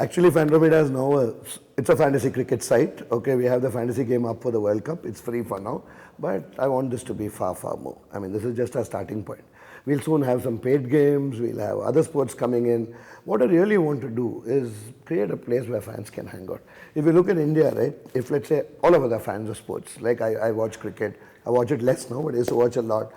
Actually, Fandromeda is now it's a fantasy cricket site. Okay, we have the fantasy game up for the World Cup. It's free for now, but I want this to be far, far more. I mean, this is just our starting point. We'll soon have some paid games. We'll have other sports coming in. What I really want to do is create a place where fans can hang out. If you look at India, right, if let's say all of us are fans of sports, like I watch cricket, I watch it less now, but I used to watch a lot.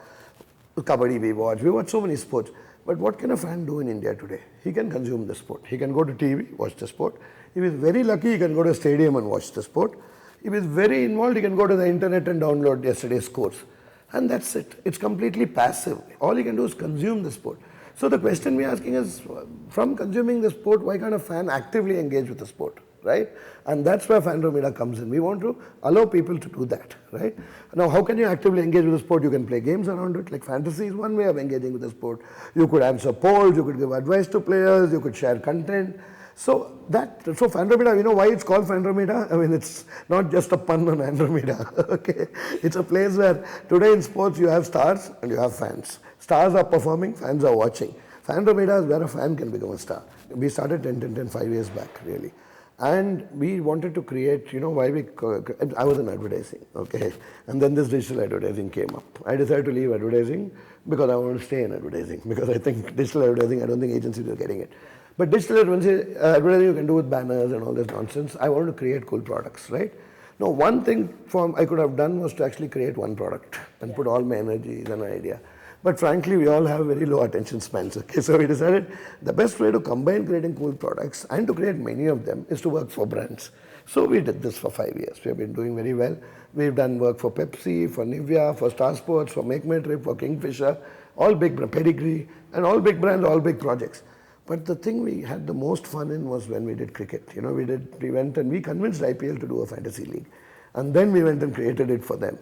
Kabaddi we watch so many sports. But what can a fan do in India today? He can consume the sport. He can go to TV, watch the sport. If he's very lucky, he can go to a stadium and watch the sport. If he's very involved, he can go to the internet and download yesterday's scores. And that's it. It's completely passive. All he can do is consume the sport. So the question we're asking is, from consuming the sport, why can't a fan actively engage with the sport, right? And that's where Fandromeda comes in. We want to allow people to do that, right? Now, how can you actively engage with the sport? You can play games around it, like fantasy is one way of engaging with the sport. You could answer polls, you could give advice to players, you could share content. So Fandromeda, you know why it's called Fandromeda? I mean, it's not just a pun on Andromeda, okay? It's a place where today in sports you have stars and you have fans. Stars are performing, fans are watching. Fandromeda is where a fan can become a star. We started Tenten 5 years back, really. And we wanted to create, you know, I was in advertising, okay? And then this digital advertising came up. I decided to leave advertising because I want to stay in advertising. Because I think digital advertising, I don't think agencies are getting it. But digital advertising you can do with banners and all this nonsense. I wanted to create cool products, right? Now, one thing I could have done was to actually create one product and put all my energies and idea. But frankly, we all have very low attention spans. Okay, so we decided the best way to combine creating cool products and to create many of them is to work for brands. So we did this for 5 years. We have been doing very well. We've done work for Pepsi, for Nivea, for Star Sports, for Make My Trip, for Kingfisher, all big Pedigree, and all big brands, all big projects. But the thing we had the most fun in was when we did cricket. You know, we went and we convinced IPL to do a fantasy league. And then we went and created it for them.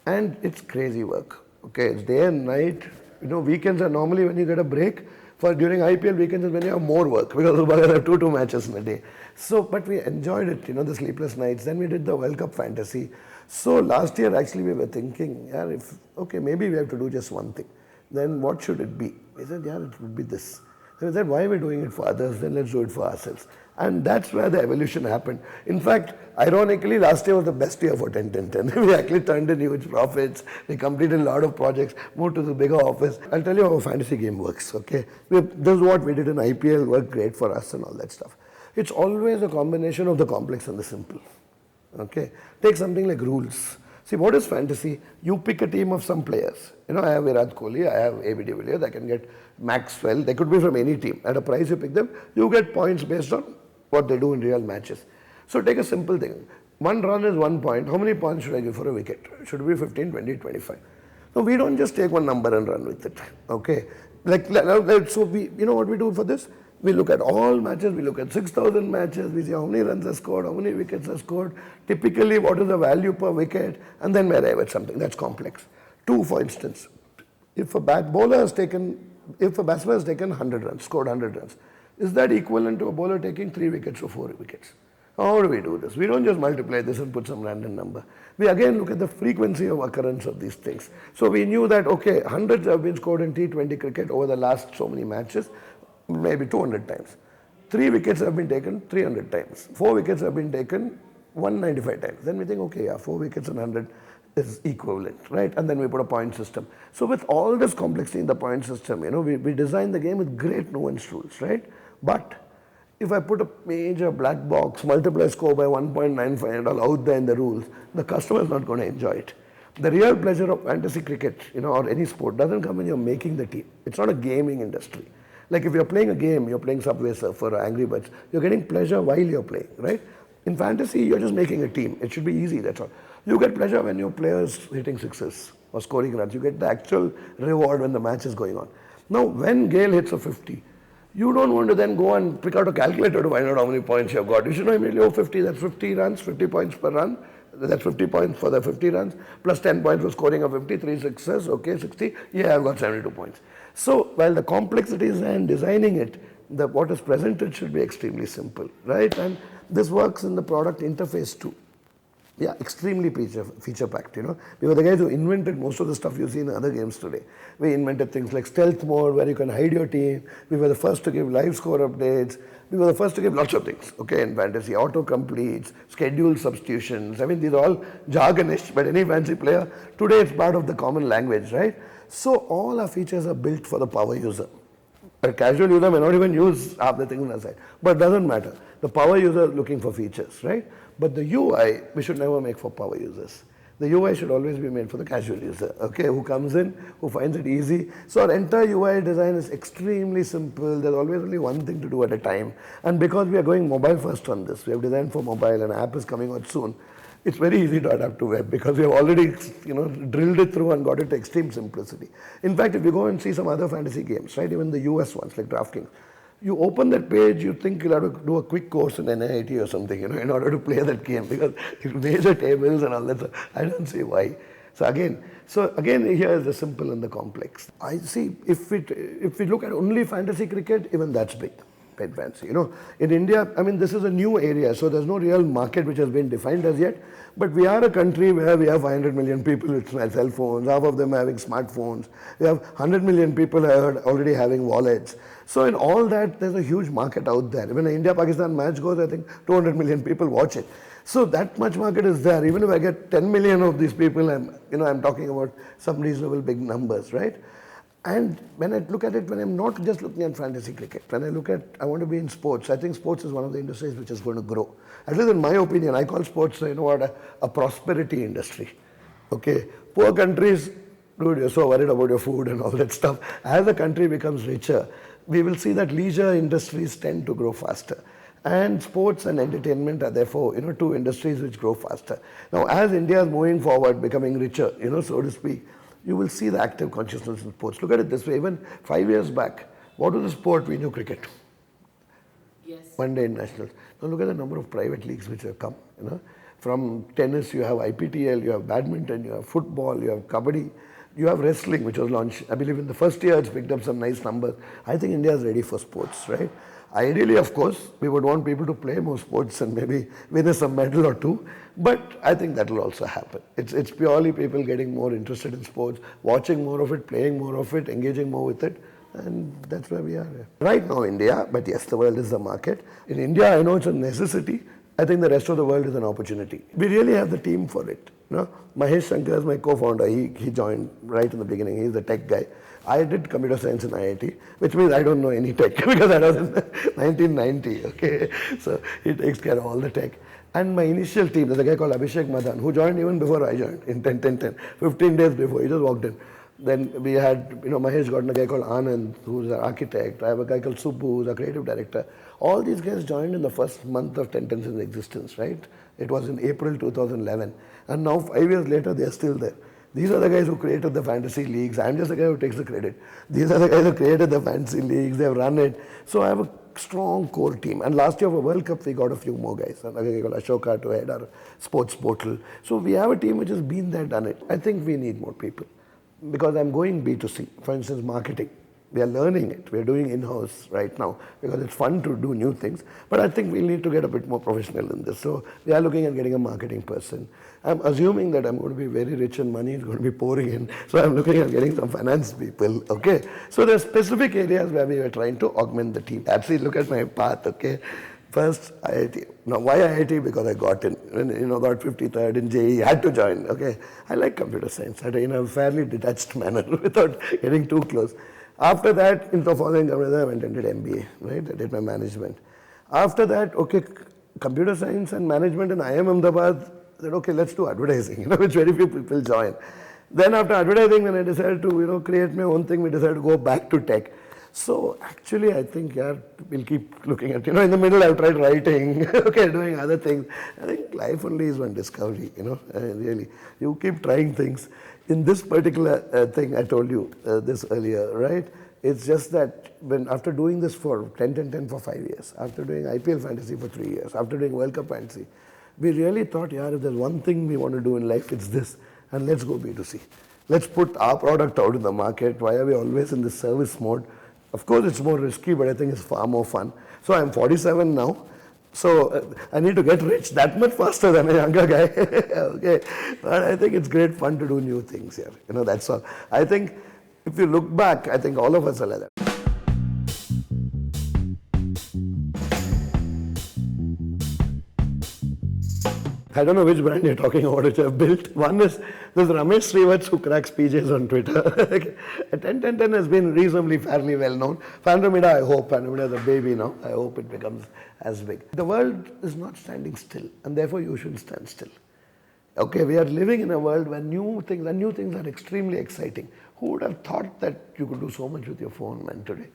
And it's crazy work. Okay, it's day and night. You know, weekends are normally when you get a break. During IPL weekends is when you have more work because there are two matches in a day. So, but we enjoyed it, you know, the sleepless nights. Then we did the World Cup fantasy. So last year actually we were thinking, yeah, okay, maybe we have to do just one thing. Then what should it be? We said, yeah, it would be this. They said, why are we doing it for others? Then let's do it for ourselves. And that's where the evolution happened. In fact, ironically, last year was the best year for Tenten. We actually turned in huge profits. We completed a lot of projects, moved to the bigger office. I'll tell you how a fantasy game works, okay? This is what we did in IPL, worked great for us and all that stuff. It's always a combination of the complex and the simple, okay? Take something like rules. See, what is fantasy? You pick a team of some players. You know, I have Virat Kohli, I have A.B. de Villiers, I can get Maxwell. They could be from any team. At a price you pick them, you get points based on what they do in real matches. So take a simple thing. One run is 1 point. How many points should I give for a wicket? Should it be 15, 20, 25? No, we don't just take one number and run with it. Okay? So you know what we do for this? We look at all matches, we look at 6,000 matches, we see how many runs are scored, how many wickets are scored, typically what is the value per wicket, and then we arrive at something that's complex. 2, for instance, if a batsman has taken 100 runs, scored 100 runs, is that equivalent to a bowler taking 3 wickets or 4 wickets? How do we do this? We don't just multiply this and put some random number. We again look at the frequency of occurrence of these things. So we knew that, okay, hundreds have been scored in T20 cricket over the last so many matches, maybe 200 times. 3 wickets have been taken 300 times. 4 wickets have been taken 195 times. Then we think, okay, yeah, 4 wickets and 100 is equivalent, right? And then we put a point system. So with all this complexity in the point system, you know, we designed the game with great nuanced rules, right? But if I put a major black box, multiply score by 1.95 and all out there in the rules, the customer is not going to enjoy it. The real pleasure of fantasy cricket, you know, or any sport doesn't come when you're making the team. It's not a gaming industry. Like if you're playing a game, you're playing Subway Surfer or Angry Birds, you're getting pleasure while you're playing, right? In fantasy, you're just making a team. It should be easy, that's all. You get pleasure when your players hitting sixes or scoring runs. You get the actual reward when the match is going on. Now, when Gale hits a 50, you don't want to then go and pick out a calculator to find out how many points you've got. You should know immediately, oh, 50, that's 50 runs, 50 points per run. That's 50 points for the 50 runs, plus 10 points for scoring a 50, 3 sixes, okay, 60. Yeah, I've got 72 points. So, while the complexity is there in designing it, what is presented should be extremely simple, right? And this works in the product interface too. Yeah, extremely feature packed, We were the guys who invented most of the stuff you see in other games today. We invented things like stealth mode where you can hide your team. We were the first to give live score updates. We were the first to give lots of things, okay, in fantasy. Auto-completes, scheduled substitutions. I mean, these are all jargonish, but any fancy player, today it's part of the common language, right? So all our features are built for the power user. A casual user may not even use half the things on the side, but it doesn't matter. The power user is looking for features, right? But the UI, we should never make for power users. The UI should always be made for the casual user, okay, who comes in, who finds it easy. So our entire UI design is extremely simple. There's always only one thing to do at a time. And because we are going mobile first on this, we have designed for mobile and app is coming out soon, it's very easy to adapt to web because we have already, drilled it through and got it to extreme simplicity. In fact, if you go and see some other fantasy games, right, even the US ones like DraftKings, you open that page, you think you'll have to do a quick course in NIT or something, in order to play that game because it's major tables and all that stuff. I don't see why. So again, here is the simple and the complex. I see if we look at only fantasy cricket, even that's big. Quite fancy. In India, I mean, this is a new area, so there's no real market which has been defined as yet. But we are a country where we have 500 million people with cell phones, half of them having smartphones. We have 100 million people already having wallets. So in all that, there's a huge market out there. When an India-Pakistan match goes, I think 200 million people watch it. So that much market is there. Even if I get 10 million of these people, I'm talking about some reasonable big numbers, right? And when I look at it, when I'm not just looking at fantasy cricket, when I want to be in sports, I think sports is one of the industries which is going to grow. At least in my opinion, I call sports, a prosperity industry. Okay, poor countries, dude, you're so worried about your food and all that stuff. As the country becomes richer, we will see that leisure industries tend to grow faster. And sports and entertainment are therefore, two industries which grow faster. Now, as India is moving forward, becoming richer, so to speak, you will see the active consciousness in sports. Look at it this way, even 5 years back, what was the sport? We knew cricket. Yes. One day internationals. Now look at the number of private leagues which have come. From tennis, you have IPTL, you have badminton, you have football, you have kabaddi, you have wrestling, which was launched. I believe in the first year it's picked up some nice numbers. I think India is ready for sports, right? Ideally, of course, we would want people to play more sports and maybe win some medal or two. But I think that will also happen. It's purely people getting more interested in sports, watching more of it, playing more of it, engaging more with it. And that's where we are. Right now, India, but yes, the world is the market. In India, I know it's a necessity. I think the rest of the world is an opportunity. We really have the team for it. Mahesh Shankar is my co-founder. He joined right in the beginning. He's the tech guy. I did computer science in IIT, which means I don't know any tech because I was in 1990, okay? So he takes care of all the tech. And my initial team, there's a guy called Abhishek Madan, who joined even before I joined, in Tenten, 15 days before, he just walked in. Then we had, Mahesh got a guy called Anand, who's an architect. I have a guy called Subbu, who's a creative director. All these guys joined in the first month of Tenten's existence, right? It was in April 2011. And now 5 years later, they're still there. These are the guys who created the fantasy leagues. I'm just the guy who takes the credit. These are the guys who created the fantasy leagues. They've run it. So I have a strong core team. And last year for World Cup, we got a few more guys. Another guy called Ashoka to head our sports portal. So we have a team which has been there, done it. I think we need more people. Because I'm going B2C, for instance, marketing. We are learning it. We are doing in-house right now because it's fun to do new things. But I think we need to get a bit more professional in this. So we are looking at getting a marketing person. I'm assuming that I'm going to be very rich and money is going to be pouring in. So I'm looking at getting some finance people, okay? So there are specific areas where we are trying to augment the team. Actually, look at my path, okay? First, IIT. Now, why IIT? Because I got in. Got 53rd in JEE, had to join, okay? I like computer science in a fairly detached manner without getting too close. After that, in the following computer, I went and did MBA, right? I did my management. After that, okay, computer science and management in IIM Ahmedabad, I said, okay, let's do advertising, which very few people join. Then after advertising, when I decided to, create my own thing, we decided to go back to tech. So actually, I think, we'll keep looking at, in the middle, I've tried writing, okay, doing other things. I think life only is one discovery, really. You keep trying things. In this particular thing, I told you this earlier, right? It's just that after doing this for 10 for 5 years, after doing IPL fantasy for 3 years, after doing World Cup fantasy, we really thought, if there's one thing we want to do in life, it's this. And let's go B2C. Let's put our product out in the market. Why are we always in the service mode? Of course, it's more risky, but I think it's far more fun. So I'm 47 now. So I need to get rich that much faster than a younger guy. Okay, but I think it's great fun to do new things here. That's all. I think if you look back, I think all of us are like that. I don't know which brand you're talking about which I've built. One is there's Ramesh Srivats who cracks PJs on Twitter. Tenten has been reasonably fairly well known. Fandromeda, I hope. Fandromeda is a baby now. I hope it becomes as big. The world is not standing still, and therefore you shouldn't stand still. Okay, we are living in a world where new things are extremely exciting. Who would have thought that you could do so much with your phone, man, today?